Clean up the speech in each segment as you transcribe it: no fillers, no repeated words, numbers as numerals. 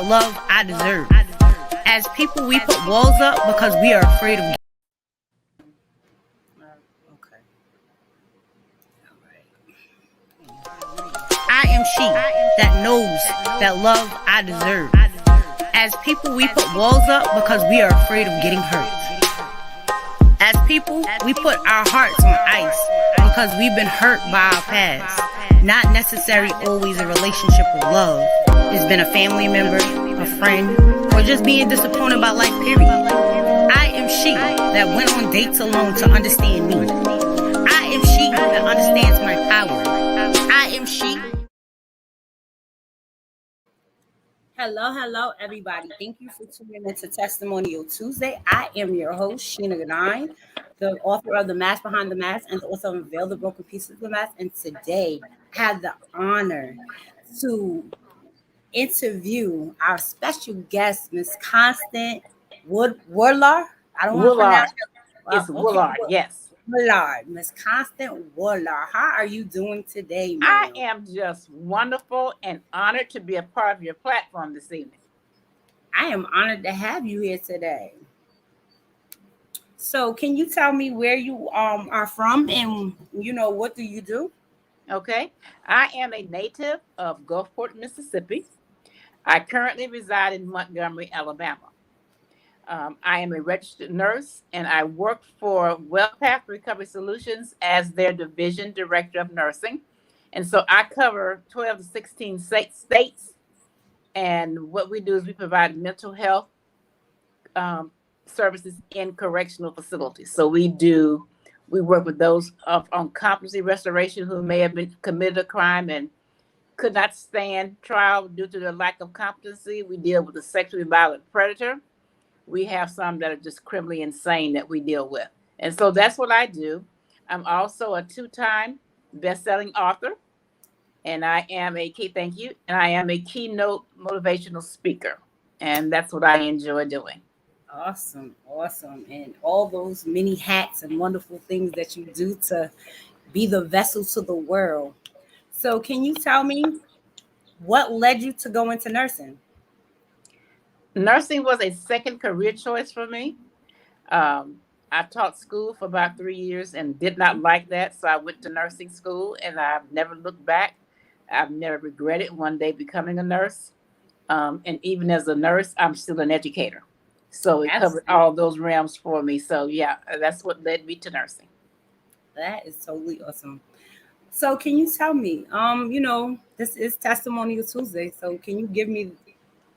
Love I deserve. As people, we put walls up because we are afraid of. Okay. I am she that knows that love I deserve. As people, we put walls up because we are afraid of getting hurt. As people, we put our hearts on ice because we've been hurt by our past. Not necessarily always a relationship with love. It's been a family member, a friend, or just being disappointed by life, period. I am she that went on dates alone to understand me. I am she that understands my power. I am she. Hello, everybody. Thank you for tuning in to Testimonial Tuesday. I am your host, Sheena Gadine, the author of The Mask Behind the Mask and also Unveil the Broken Pieces of the Mask. And today, I have the honor to interview our special guest, Miss Constance Woulard. I don't want to Woulard. pronounce It's Woulard, yes. Woulard, Miss Constance Woulard. How are you doing today, ma'am? I am just wonderful and honored to be a part of your platform this evening. I am honored to have you here today. So, can you tell me where you are from and what do you do? Okay. I am a native of Gulfport, Mississippi. I currently reside in Montgomery, Alabama. I am a registered nurse and I work for WellPath Recovery Solutions as their division director of nursing. And so I cover 12 to 16 states. And what we do is we provide mental health services in correctional facilities. So we work with those on competency restoration who may have been committed a crime and could not stand trial due to their lack of competency. We deal with a sexually violent predator. We have some that are just criminally insane that we deal with. And so that's what I do. I'm also a 2-time best-selling author, and I am a keynote motivational speaker. And that's what I enjoy doing. Awesome. And all those many hats and wonderful things that you do to be the vessel to the world. So can you tell me what led you to go into nursing? Nursing was a second career choice for me. I taught school for about 3 years and did not like that. So I went to nursing school and I've never looked back. I've never regretted one day becoming a nurse. And even as a nurse, I'm still an educator. So it covered all those realms for me. So yeah, that's what led me to nursing. That is totally awesome. So can you tell me, this is Testimonial Tuesday. So can you give me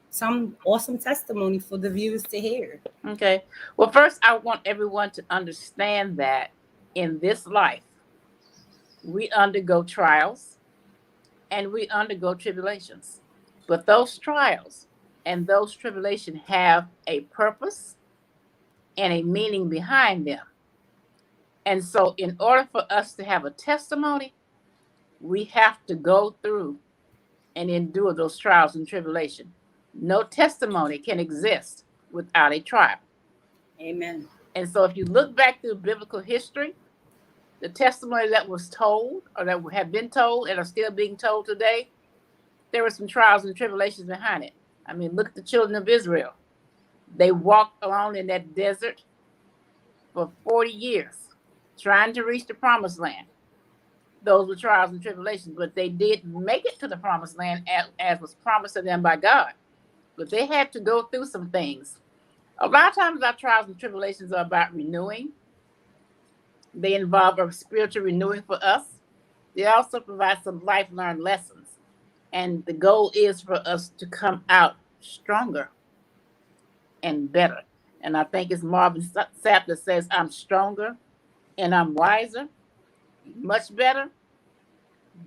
some awesome testimony for the viewers to hear? Okay. Well, first, I want everyone to understand that in this life, we undergo trials and we undergo tribulations. But those trials and those tribulations have a purpose and a meaning behind them. And so in order for us to have a testimony, we have to go through and endure those trials and tribulations. No testimony can exist without a trial. Amen. And so if you look back through biblical history, the testimony that was told or that have been told and are still being told today, there were some trials and tribulations behind it. I mean, look at the children of Israel. They walked along in that desert for 40 years trying to reach the promised land. Those were trials and tribulations, but they did make it to the promised land as was promised to them by God. But they had to go through some things. A lot of times our trials and tribulations are about renewing. They involve a spiritual renewing for us. They also provide some life learned lessons. And the goal is for us to come out stronger and better. And I think it's Marvin Sapp that says, I'm stronger and I'm wiser, much better.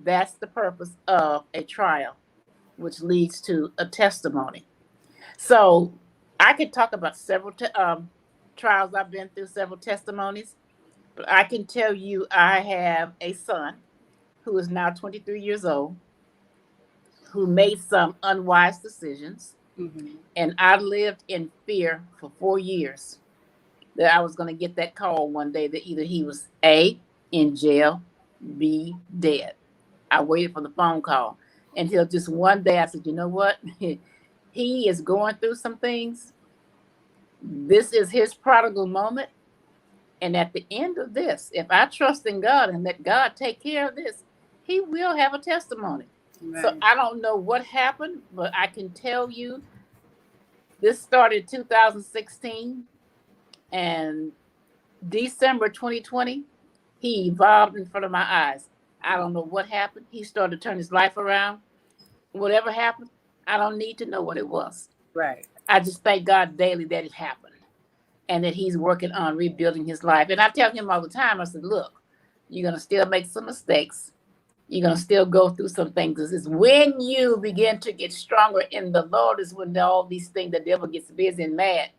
That's the purpose of a trial, which leads to a testimony. So I could talk about several trials I've been through, several testimonies, but I can tell you I have a son who is now 23 years old, who made some unwise decisions. Mm-hmm. And I lived in fear for 4 years that I was going to get that call one day that either he was A, in jail, B, dead. I waited for the phone call until just one day I said, you know what? He is going through some things. This is his prodigal moment. And at the end of this, if I trust in God and let God take care of this, he will have a testimony. So Right. I don't know what happened, but I can tell you this started 2016, and December 2020, he evolved in front of my eyes. I don't know what happened. He started to turn his life around. Whatever happened, I don't need to know what it was. Right. I just thank God daily that it happened and that he's working on rebuilding his life. And I tell him all the time, I said, look, you're going to still make some mistakes. You're going to still go through some things. It's when you begin to get stronger in the Lord is when all these things, the devil gets busy and mad,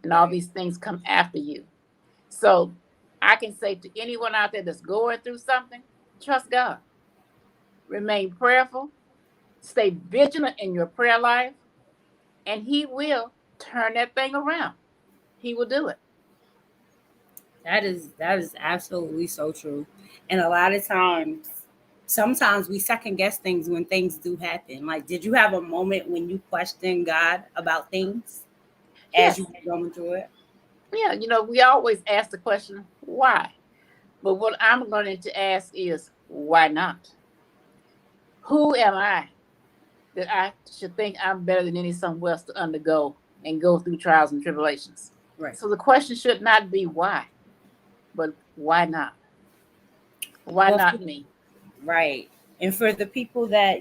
and all these things come after you. So I can say to anyone out there that's going through something, trust God. Remain prayerful. Stay vigilant in your prayer life, and he will turn that thing around. He will do it. That is absolutely so true. And a lot of times, sometimes we second guess things when things do happen. Like, did you have a moment when you questioned God about things as Yes. you were going through it? Yeah, we always ask the question, why? But what I'm learning to ask is, why not? Who am I that I should think I'm better than any someone else to undergo and go through trials and tribulations? Right. So the question should not be why, but why not? Why But not me? right. And for the people that,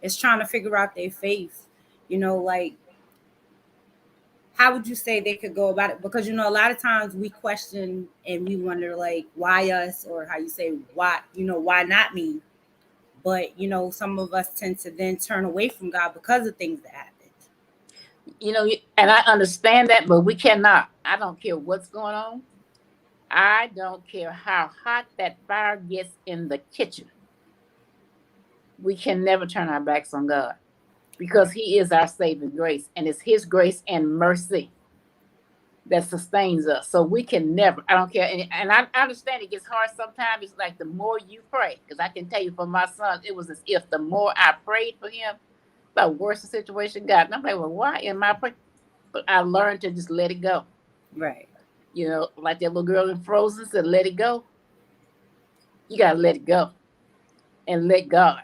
is trying to figure out their faith, like, how would you say they could go about it? Because, a lot of times we question and we wonder, like, why us, or how you say, why not me? But, some of us tend to then turn away from God because of things that happen. And I understand that, but we cannot. I don't care what's going on. I don't care how hot that fire gets in the kitchen. We can never turn our backs on God because he is our saving grace, and it's his grace and mercy that sustains us. So we can never, I don't care. And I understand it gets hard sometimes. It's like the more you pray, because I can tell you for my son, it was as if the more I prayed for him, the worse the situation got. And I'm like, well, why am I praying? But I learned to just let it go. Right. Like that little girl in Frozen said, let it go. You got to let it go and let God.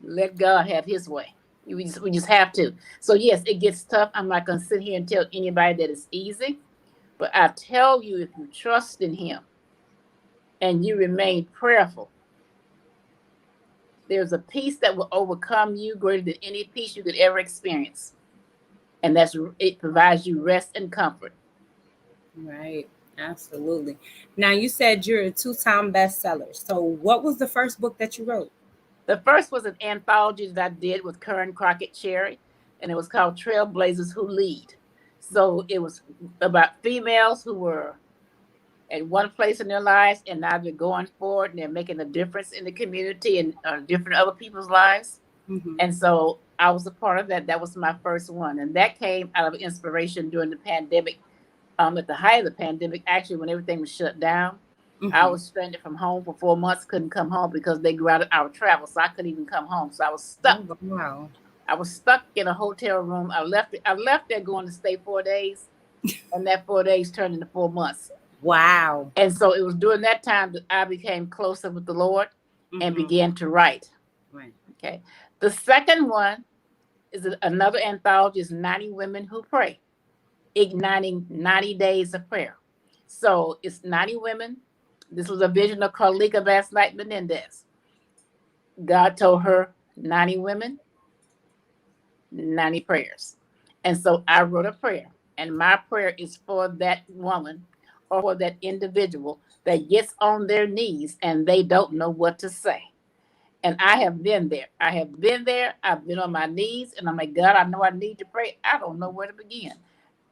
Let God have his way. We just have to. So, yes, it gets tough. I'm not going to sit here and tell anybody that it's easy. But I tell you, if you trust in him and you remain prayerful, there's a peace that will overcome you greater than any peace you could ever experience. And it provides you rest and comfort. Right. Absolutely. Now, you said you're a 2-time bestseller. So what was the first book that you wrote? The first was an anthology that I did with Karen Crockett Cherry, and it was called Trailblazers Who Lead. So it was about females who were at one place in their lives, and now they're going forward and they're making a difference in the community and different other people's lives. Mm-hmm. And so I was a part of that. That was my first one. And that came out of inspiration during the pandemic. At the height of the pandemic, actually, when everything was shut down, Mm-hmm. I was stranded from home for 4 months, couldn't come home because they granted our travel. So I couldn't even come home. So I was stuck. Oh, wow. I was stuck in a hotel room. I left there going to stay 4 days. And that 4 days turned into 4 months. Wow. And so it was during that time that I became closer with the Lord and Mm-hmm. began to write. Right. Okay. The second one is another anthology, is 90 Women Who Pray, igniting 90 days of prayer. So it's 90 women. This was a vision of Carlika Vaslight Menendez. God told her 90 women, 90 prayers. And so I wrote a prayer. And my prayer is for that woman or for that individual that gets on their knees and they don't know what to say. And I have been there. I've been on my knees and I'm like, God, I know I need to pray. I don't know where to begin.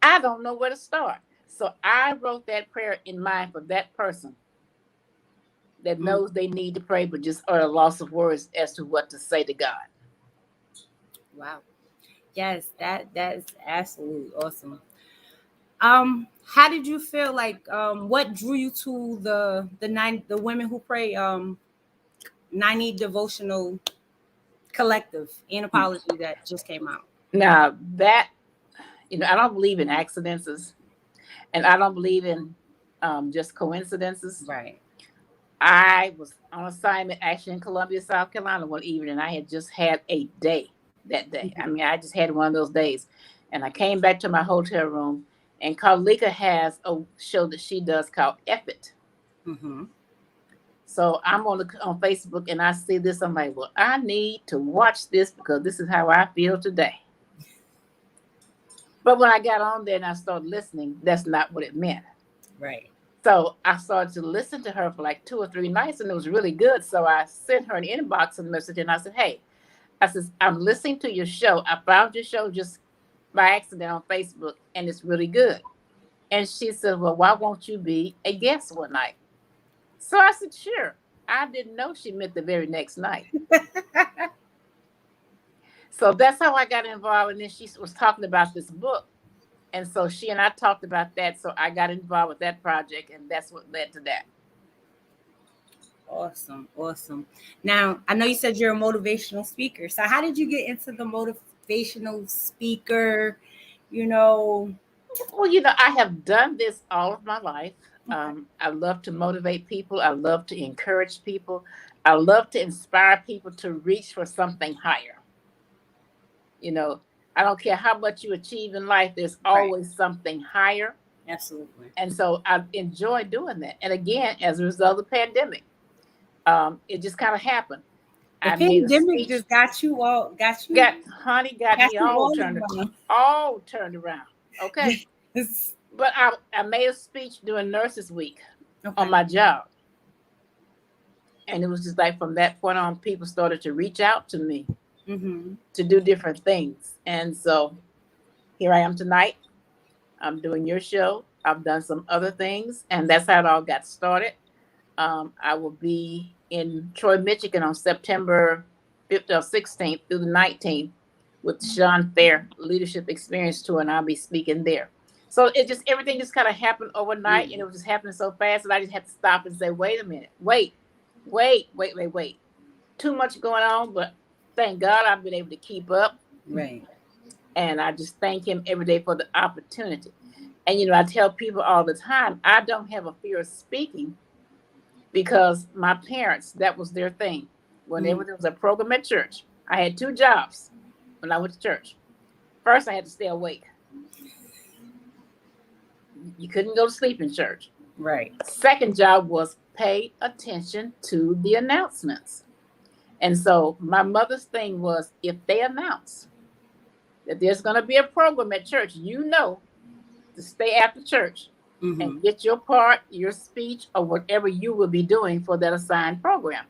I don't know where to start. So I wrote that prayer in mind for that person that knows they need to pray, but just are at a loss of words as to what to say to God. Wow. Yes, that is absolutely awesome. How did you feel, like, what drew you to the Women Who Pray 90 devotional collective anthology that just came out? Now that, I don't believe in accidents, and I don't believe in just coincidences. Right. I was on assignment actually in Columbia, South Carolina one evening, and I had just had a day that day. I mean, I just had one of those days. And I came back to my hotel room, and Carlika has a show that she does called Effort. Mm-hmm. So I'm on Facebook, and I see this. I'm like, well, I need to watch this because this is how I feel today. But when I got on there and I started listening, that's not what it meant. Right. So I started to listen to her for like 2 or 3 nights, and it was really good. So I sent her an inbox and message, and I said, hey, I said, I'm listening to your show. I found your show just by accident on Facebook, and it's really good. And she said, well, why won't you be a guest one night? So I said, sure. I didn't know she meant the very next night. So that's how I got involved. And then she was talking about this book. And so she and I talked about that. So I got involved with that project, and that's what led to that. Awesome. Awesome. Now, I know you said you're a motivational speaker. So how did you get into the motivational speaker? Well, I have done this all of my life. I love to motivate people. I love to encourage people. I love to inspire people to reach for something higher. I don't care how much you achieve in life, there's always something higher. Absolutely. And so I enjoy doing that. And again, as a result of the pandemic, it just kind of happened. The pandemic just got me all turned around. Okay. Yes. But I made a speech during Nurses Week on my job. And it was just like from that point on, people started to reach out to me to do different things. And so here I am tonight. I'm doing your show. I've done some other things, and that's how it all got started. I will be in Troy, Michigan on September 5th or 16th through the 19th with Sean Fair Leadership Experience Tour, and I'll be speaking there. So everything just kind of happened overnight, and it was just happening so fast that I just had to stop and say, wait a minute, wait. Too much going on, but thank God I've been able to keep up. Right. And I just thank him every day for the opportunity. And, I tell people all the time, I don't have a fear of speaking because my parents, that was their thing. Whenever there was a program at church, I had 2 jobs when I went to church. First, I had to stay awake. You couldn't go to sleep in church. Right. Second job was pay attention to the announcements. And so my mother's thing was, if they announce that there's going to be a program at church, to stay after church and get your part, your speech, or whatever you will be doing for that assigned program.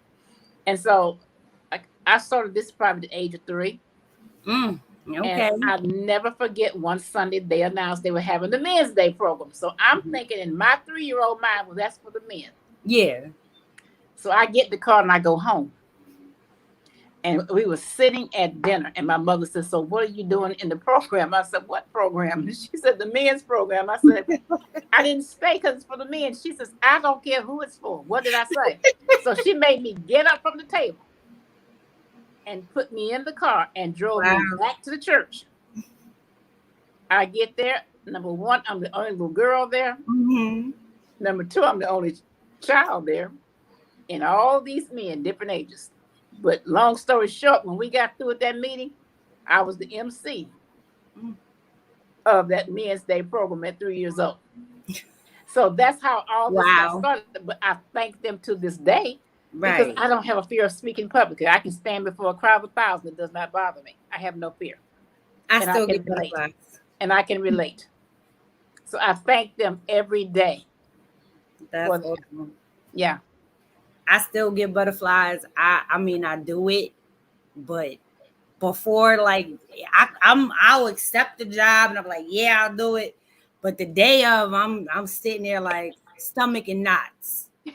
And so I started this probably at the age of 3. Okay. And I'll never forget one Sunday they announced they were having the Men's Day program. So I'm thinking in my 3-year-old mind, well, that's for the men. Yeah. So I get the car and I go home. And we were sitting at dinner, and my mother said, so what are you doing in the program? I said, what program? And she said, the men's program. I said, I didn't stay because it's for the men. She says, I don't care who it's for. What did I say? So she made me get up from the table and put me in the car and drove me back to the church. I get there. Number 1, I'm the only little girl there. Number 2, I'm the only child there. And all these men, different ages. But long story short, when we got through with that meeting, I was the MC of that Men's Day program at 3 years old. So that's how all this got started. But I thank them to this day because I don't have a fear of speaking publicly. I can stand before a crowd of 1,000. It does not bother me. I have no fear. I still get relate. And I can relate. So I thank them every day. That's awesome. Yeah. I still get butterflies. I mean, I do it, but before, like, I'll accept the job and I'm like, yeah, I'll do it. But the day of, I'm sitting there like stomach in knots. And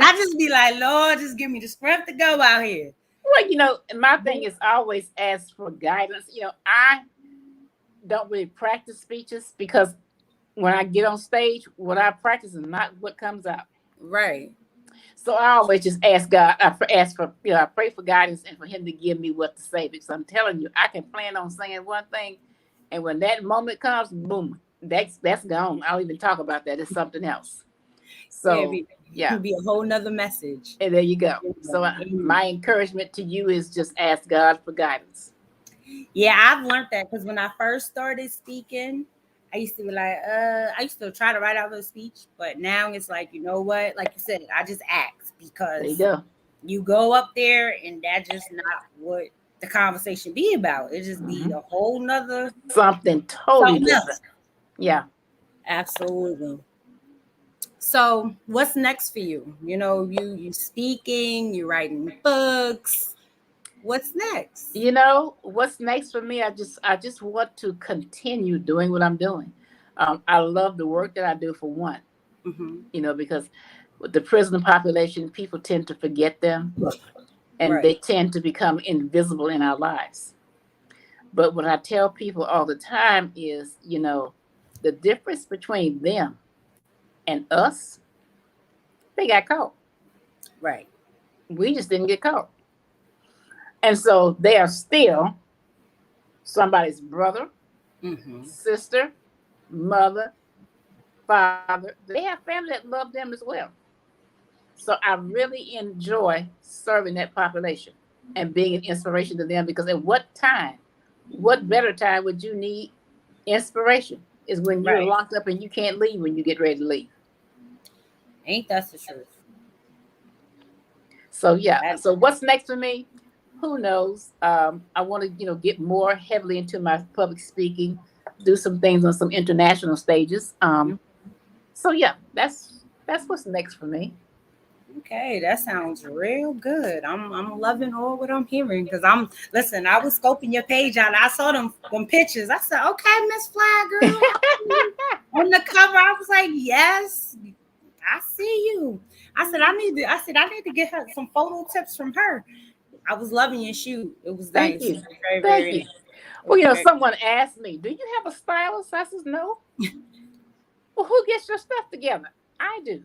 I just be like, Lord, just give me the strength to go out here. Well, my thing is always ask for guidance. I don't really practice speeches because when I get on stage, what I practice is not what comes out. Right. So I always just ask God. Ask for, I pray for guidance and for Him to give me what to say. Because I'm telling you, I can plan on saying one thing, and when that moment comes, boom, that's gone. I don't even talk about that. It's something else. Yeah, So yeah, it'd be a whole nother message. and there you go. So my encouragement to you is just ask God for guidance. Yeah, I've learned that because when I first started speaking, I used to be like, I used to try to write out a speech, but now it's like, you know what? Like you said, I just ask There you because go. you go up there and that's just not what the conversation be about. It just be a whole nother Something totally something different. else. Yeah. Absolutely. So what's next for you? You speaking, you writing books. What's next? What's next for me? I just want to continue doing what I'm doing. I love the work that I do for one. Mm-hmm. Because with the prison population, people tend to forget them, and they Right. tend to become invisible in our lives. But what I tell people all the time is, the difference between them and us, they got caught. Right. We just didn't get caught. And so they are still somebody's brother, Mm-hmm. sister, mother, father. They have family that love them as well. So I really enjoy serving that population and being an inspiration to them, because at what better time would you need inspiration is when you're Right. locked up and you can't leave when you get ready to leave. Ain't that the truth? So yeah. That, So what's next for me? Who knows? I want to, get more heavily into my public speaking, do some things on some international stages. So yeah, that's what's next for me. okay, that sounds real good. I'm loving all what I'm hearing because listen, I was scoping your page out. I saw them pictures. I said, okay, Miss Fly Girl. On the cover, I was like, yes, I see you. I need to get her some photo tips from her. I was loving your shoot. It was Thank nice. you. It was very, Thank very you. nice. It Well, was very someone asked me, "Do you have a stylist?" I says, "No." Well, who gets your stuff together? I do.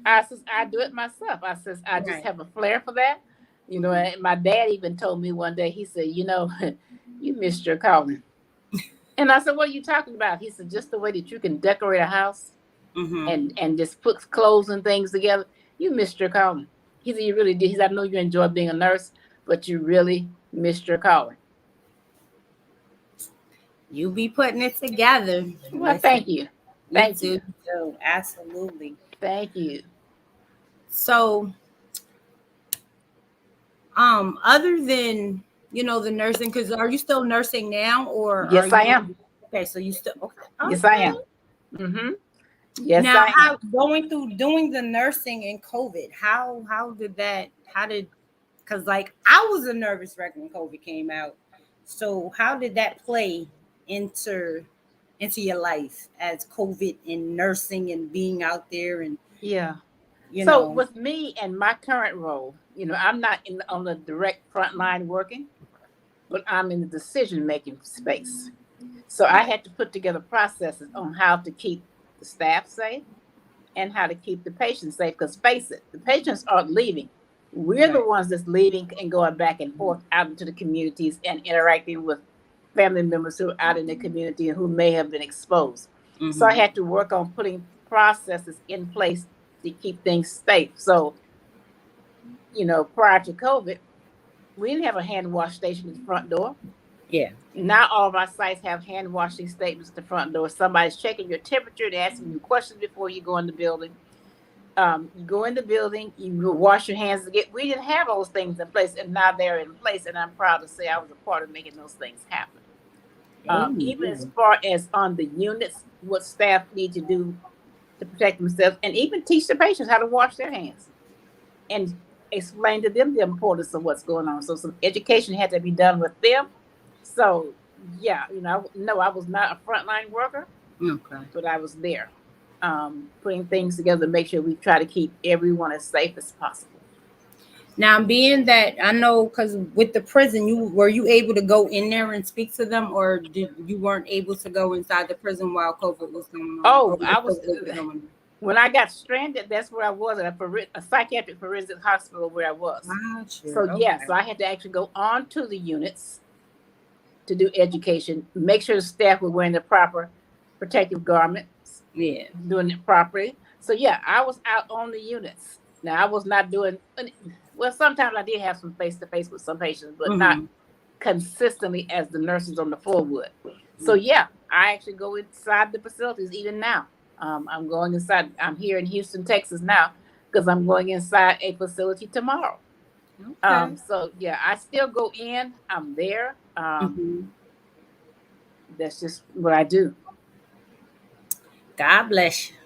I says, "I do it myself." I says, "I just right. have a flair for that." And my dad even told me one day. He said, "You missed your calling." And I said, "What are you talking about?" He said, "Just the way that you can decorate a house Mm-hmm. and just put clothes and things together. You missed your calling." He said, "You really did." He said, "I know you enjoy being a nurse, but you really missed your calling." You be putting it together. Well, Listen, thank you. you Thank do, you. you do. Absolutely. Thank you. So, other than the nursing, because are you still nursing now, or are Yes, I you am. okay? So you still okay? Yes, I Okay. am. Mm-hmm. Yes, Now, I how am. going through doing the nursing in COVID? How did that? How did because like I was a nervous wreck when COVID came out. So how did that play into into your life as COVID and nursing and being out there and Yeah. you So know? with me and my current role, I'm not on the direct front line working, but I'm in the decision making space. So I Right. had to put together processes on how to keep the staff safe and how to keep the patients safe. Because face it, the patients aren't leaving. We're the Right. ones that's leaving and going back and forth out into the communities and interacting with family members who are out in the community and who may have been exposed. So I Mm-hmm. had to work on putting processes in place to keep things safe. So, prior to COVID, we didn't have a hand wash station at the front door. Yeah. Now all of our sites have hand washing statements at the front door. Somebody's checking your temperature and asking you questions before you go in the building. You go in the building, you wash your hands again. We didn't have those things in place, and now they're in place. And I'm proud to say I was a part of making those things happen. Even as Amen. far as on the units, what staff need to do to protect themselves, and even teach the patients how to wash their hands and explain to them the importance of what's going on. So some education had to be done with them. So yeah, no, I was not a frontline worker, Okay. but I was there, putting things together to make sure we try to keep everyone as safe as possible. Now, being that I know, because with the prison, you able to go in there and speak to them, or you weren't able to go inside the prison while COVID was going on, or Oh, while COVID was going on? When I got stranded, that's where I was at a psychiatric forensic hospital where I was. Gotcha. So yeah, so I had to actually go on to the units to do education, make sure the staff were wearing the proper protective garments, Yeah. doing it properly. So yeah, I was out on the units. Now I was not doing well. Sometimes I did have some face to face with some patients, but not consistently as the nurses on the floor would. So yeah, I actually go inside the facilities even now. I'm going inside. I'm here in Houston, Texas now because I'm going inside a facility tomorrow. Okay. So yeah, I still go in. I'm there. That's just what I do. God bless you.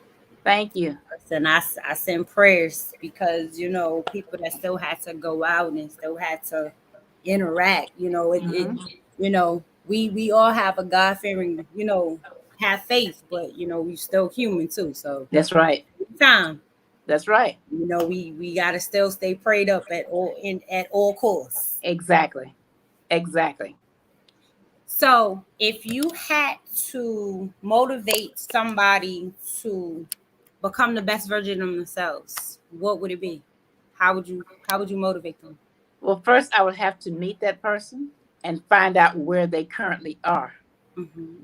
Thank you. And I send prayers because, people that still had to go out and still had to interact, we all have a God-fearing, have faith, but, we still human too. So that's right. Time. That's right. We got to still stay prayed up at all costs. Exactly. Exactly. So if you had to motivate somebody to become the best version of themselves, what would it be? How would you motivate them? Well, first I would have to meet that person and find out where they currently are.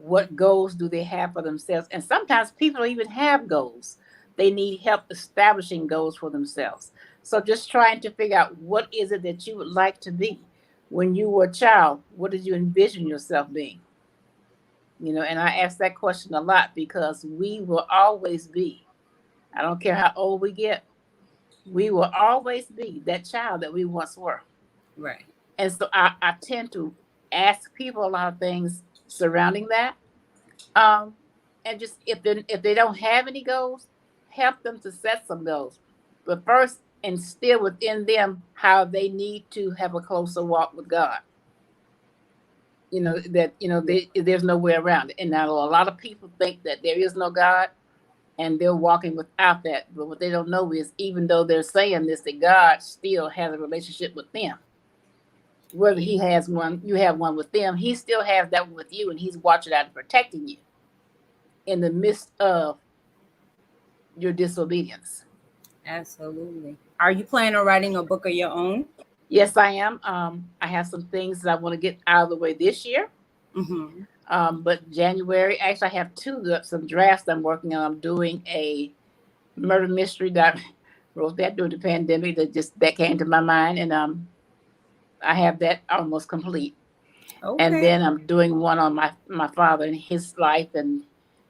What goals do they have for themselves? And sometimes people don't even have goals. They need help establishing goals for themselves. So just trying to figure out what is it that you would like to be. When you were a child, what did you envision yourself being? And I ask that question a lot because we will always be, I don't care how old we get, we will always be that child that we once were. Right. And so I tend to ask people a lot of things surrounding that. And just if they don't have any goals, help them to set some goals. But first, instill within them how they need to have a closer walk with God. There's no way around it. And now a lot of people think that there is no God and they're walking without that. But what they don't know is even though they're saying this, that God still has a relationship with them. Whether he has one, you have one with them, he still has that one with you, and he's watching out and protecting you in the midst of your disobedience. Absolutely. Are you planning on writing a book of your own? Yes, I am. I have some things that I want to get out of the way this year. But January, actually, I have some drafts I'm working on. I'm doing a murder mystery that I wrote that during the pandemic that came to my mind, and I have that almost complete. Okay. And then I'm doing one on my father and his life and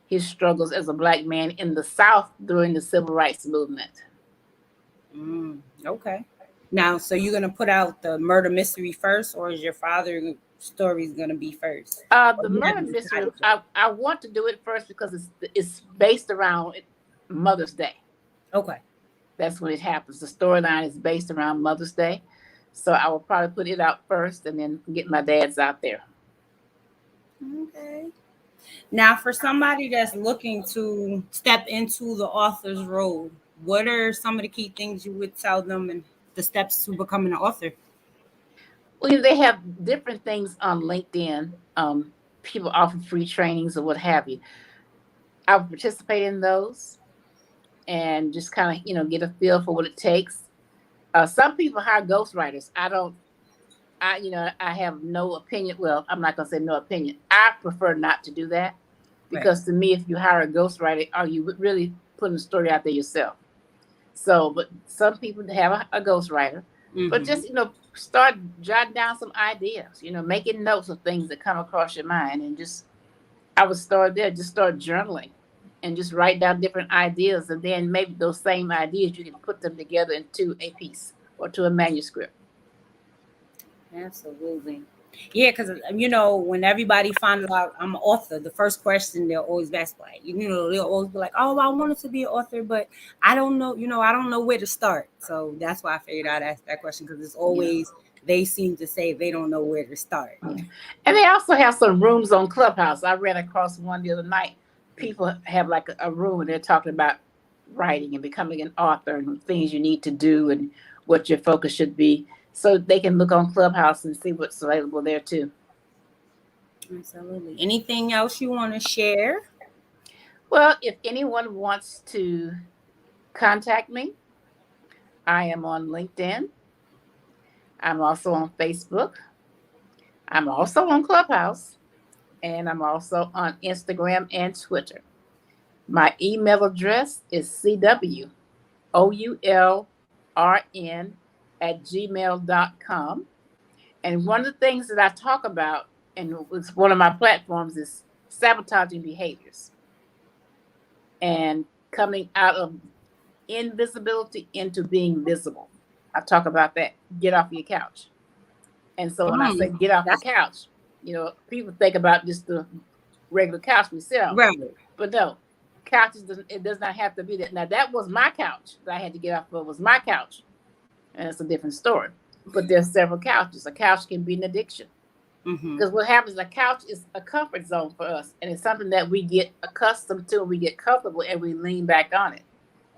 his struggles as a Black man in the South during the Civil Rights Movement. Okay. Now, so you're going to put out the murder mystery first, or is your father's story going to be first? The murder mystery, I want to do it first because it's based around Mother's Day. Okay. That's when it happens. The storyline is based around Mother's Day. So I will probably put it out first and then get my dad's out there. Okay. Now, for somebody that's looking to step into the author's role, what are some of the key things you would tell them and the steps to becoming an author? Well, they have different things on LinkedIn. People offer free trainings or what have you. I would participate in those and just kind of, get a feel for what it takes. Some people hire ghostwriters. I have no opinion. Well, I'm not going to say no opinion. I prefer not to do that because to me, if you hire a ghostwriter, are you really putting the story out there yourself? So, but some people have a ghostwriter, but just, start jotting down some ideas, making notes of things that come across your mind and I would start there, just start journaling and just write down different ideas. And then maybe those same ideas, you can put them together into a piece or to a manuscript. Absolutely. Yeah, because, when everybody finds out I'm an author, the first question they'll always ask, like, they'll always be like, oh, I wanted to be an author, but I don't know, I don't know where to start. So that's why I figured I'd ask that question because it's always, they seem to say they don't know where to start. Yeah. And they also have some rooms on Clubhouse. I ran across one the other night. People have like a room and they're talking about writing and becoming an author and things you need to do and what your focus should be. So they can look on Clubhouse and see what's available there too. Absolutely. Anything else you want to share? Well, if anyone wants to contact me, I am on LinkedIn. I'm also on Facebook. I'm also on Clubhouse. And I'm also on Instagram and Twitter. My email address is cwoulrn@gmail.com. And one of the things that I talk about, and it's one of my platforms, is sabotaging behaviors and coming out of invisibility into being visible. I talk about that. Get off your couch. And so when I say get off the That's couch, people think about just the regular couch we sit on. right. But no, it does not have to be that. Now that was my couch that I had to get off of, was my couch. And it's a different story. But there's several couches. A couch can be an addiction. Because what happens, a couch is a comfort zone for us. And it's something that we get accustomed to, we get comfortable, and we lean back on it.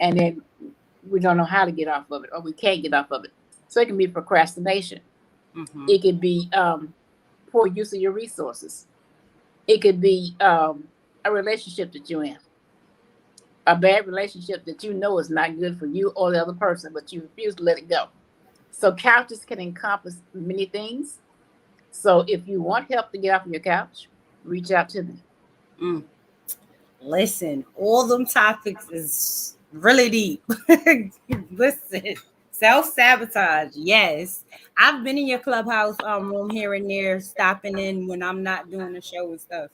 And then we don't know how to get off of it, or we can't get off of it. So it can be procrastination. It could be poor use of your resources. It could be a relationship that you're in, a bad relationship that you know is not good for you or the other person, but you refuse to let it go. So couches can encompass many things. So if you want help to get off your couch, reach out to me. Listen, all them topics is really deep. Listen, self-sabotage, yes. I've been in your Clubhouse room here and there, stopping in when I'm not doing the show and stuff.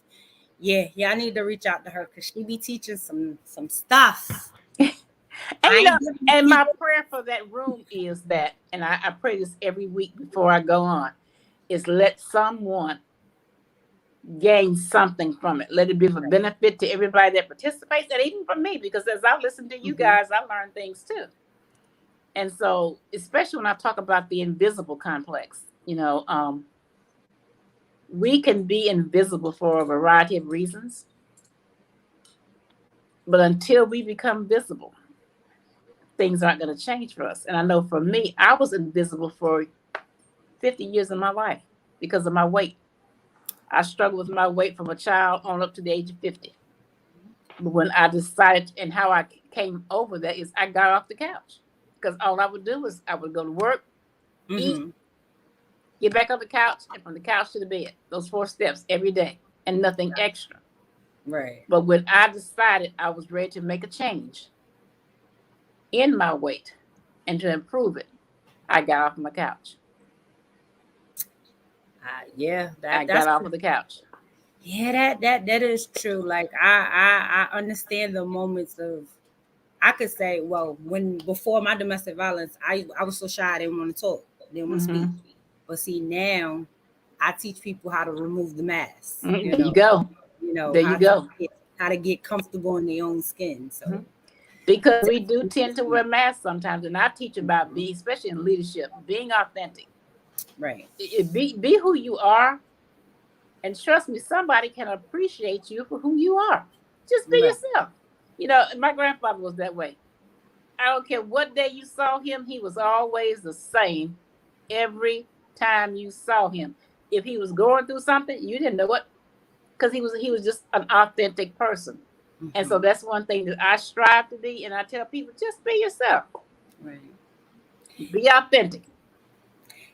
Yeah, I need to reach out to her because she be teaching some stuff. And my prayer for that room is that, and I pray this every week before I go on, is let someone gain something from it. Let it be of a benefit to everybody that participates, and even for me, because as I listen to you guys, I learn things too. And so, especially when I talk about the invisible complex, we can be invisible for a variety of reasons. But until we become visible, things aren't going to change for us. And I know for me, I was invisible for 50 years of my life because of my weight. I struggled with my weight from a child on up to the age of 50. But when I decided, and how I came over that is I got off the couch. Because all I would do was I would go to work, eat, get back on the couch, and from the couch to the bed. Those 4 steps every day, and nothing extra. Right. But when I decided I was ready to make a change in my weight and to improve it, I got off my couch. I got off of the couch. Yeah, that is true. Like I understand the moments of, I could say, well, before my domestic violence, I was so shy I didn't want to talk, didn't want to speak. But see, now I teach people how to remove the mask. There you go. There you go. How to get comfortable in their own skin. So because we do tend to wear masks sometimes, and I teach about being, especially in leadership, being authentic. Right. Be who you are, and trust me, somebody can appreciate you for who you are. Just be yourself. My grandfather was that way. I don't care what day you saw him, he was always the same every time you saw him. If he was going through something, you didn't know it, because he was just an authentic person. And so that's one thing that I strive to be, and I tell people, just be yourself. Right. Be authentic.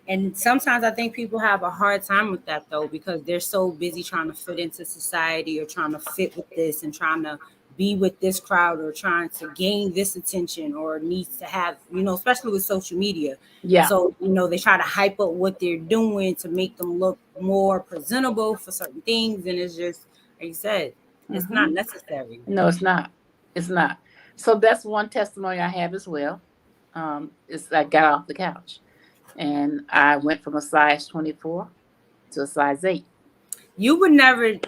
And sometimes I think people have a hard time with that, though, because they're so busy trying to fit into society, or trying to fit with this, and trying to be with this crowd, or trying to gain this attention, or needs to have, especially with social media. Yeah. So, they try to hype up what they're doing to make them look more presentable for certain things. And it's just, like you said, it's not necessary. No, it's not. It's not. So that's one testimony I have as well. Is I got off the couch. And I went from a size 24 to a size 8. You would have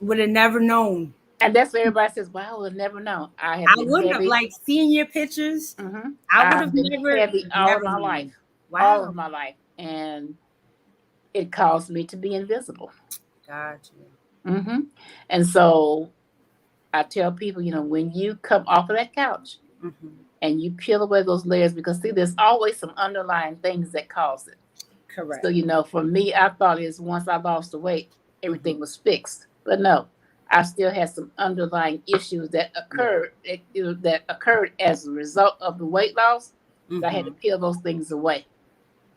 never known. And that's what everybody says, well, I would have never known. I wouldn't have, like, seeing your pictures. I would have never heavy all of my life. Wow. All of my life. And it caused me to be invisible. Gotcha. And so I tell people, when you come off of that couch and you peel away those layers, because see, there's always some underlying things that cause it. Correct. So, for me, I thought once I lost the weight, everything was fixed. But no, I still had some underlying issues that occurred that occurred as a result of the weight loss. Mm-hmm. I had to peel those things away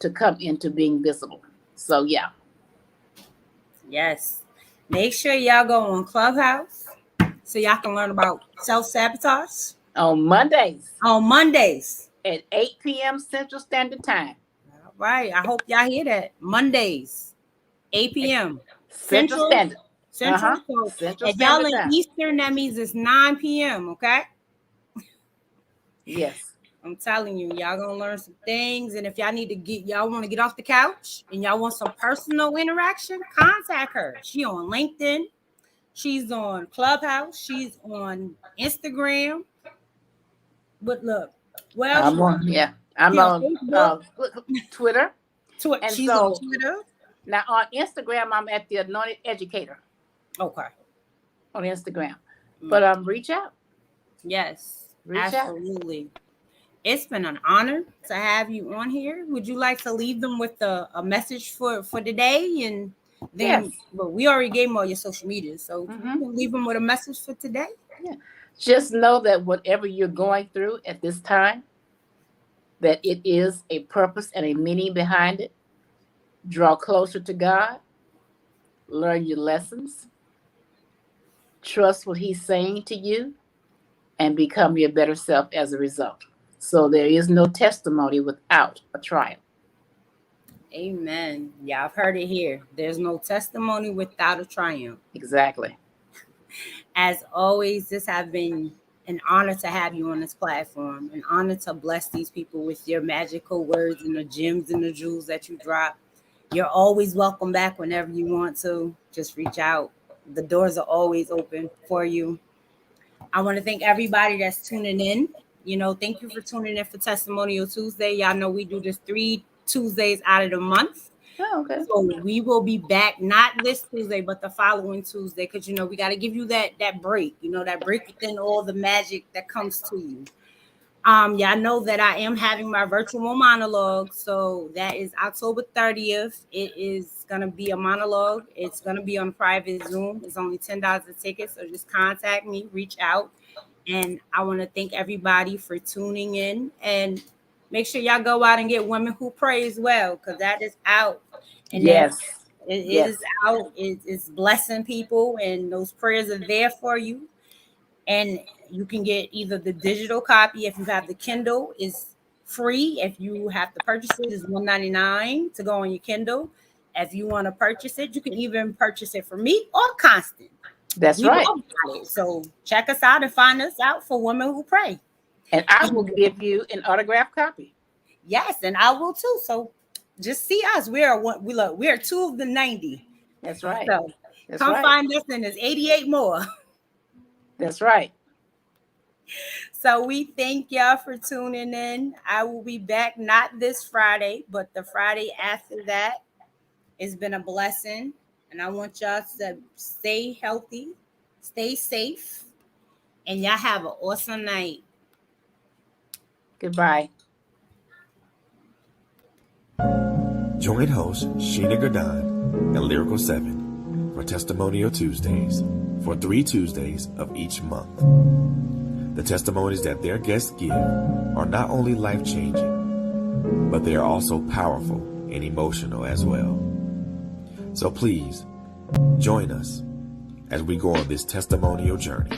to come into being visible. So yeah. Yes. Make sure y'all go on Clubhouse so y'all can learn about self-sabotage. On Mondays. On Mondays. At 8 p.m. Central Standard Time. All right. I hope y'all hear that. Mondays, 8 p.m. Central Standard. Central. Uh-huh. Central if y'all Standard in Time. Eastern, that means it's 9 p.m., okay? Yes. I'm telling you, y'all gonna learn some things. And if y'all want to get off the couch and y'all want some personal interaction, contact her. She on LinkedIn. She's on Clubhouse. She's on Instagram. But look, well, I'm on Twitter. And she's so, on Twitter. Now on Instagram, I'm at the Anointed Educator. Okay. On Instagram. But reach out. Yes. Reach absolutely. Out. It's been an honor to have you on here. Would you like to leave them with a message for today? And then, yes. But we already gave them all your social media, so you can leave them with a message for today. Yeah. Just know that whatever you're going through at this time, that it is a purpose and a meaning behind it. Draw closer to God. Learn your lessons. Trust what He's saying to you, and become your better self as a result. So there is no testimony without a trial. Amen. Yeah, I've heard it here. There's no testimony without a triumph. Exactly. As always, this has been an honor to have you on this platform. An honor to bless these people with your magical words and the gems and the jewels that you drop. You're always welcome back whenever you want to. Just reach out. The doors are always open for you. I want to thank everybody that's tuning in. Thank you for tuning in for Testimonial Tuesday. Y'all know we do this 3 Tuesdays out of the month. Oh, okay. So we will be back, not this Tuesday, but the following Tuesday, because, we got to give you that break, that break within all the magic that comes to you. Y'all know that I am having my virtual monologue. So that is October 30th. It is going to be a monologue. It's going to be on private Zoom. It's only $10 a ticket. So just contact me, reach out. And I want to thank everybody for tuning in, and make sure y'all go out and get Women Who Pray as well, because that is out. And yes. It is out. It's blessing people, and those prayers are there for you. And you can get either the digital copy. If you have the Kindle, is free. If you have to purchase it, it's $1.99 to go on your Kindle. If you want to purchase it, you can even purchase it from me or Constance. That's right. So check us out and find us out for Women Who Pray. And I will give you an autographed copy. Yes, and I will too. So just see us. We are 2 of the 90. That's right. So come find us, and there's 88 more. That's right. So we thank y'all for tuning in. I will be back not this Friday, but the Friday after that. It's been a blessing. And I want y'all to stay healthy, stay safe, and y'all have an awesome night. Goodbye. Join hosts Sheena Gerdine and Lyrical 7 for Testimonial Tuesdays for 3 Tuesdays of each month. The testimonies that their guests give are not only life-changing, but they are also powerful and emotional as well. So please, join us as we go on this testimonial journey.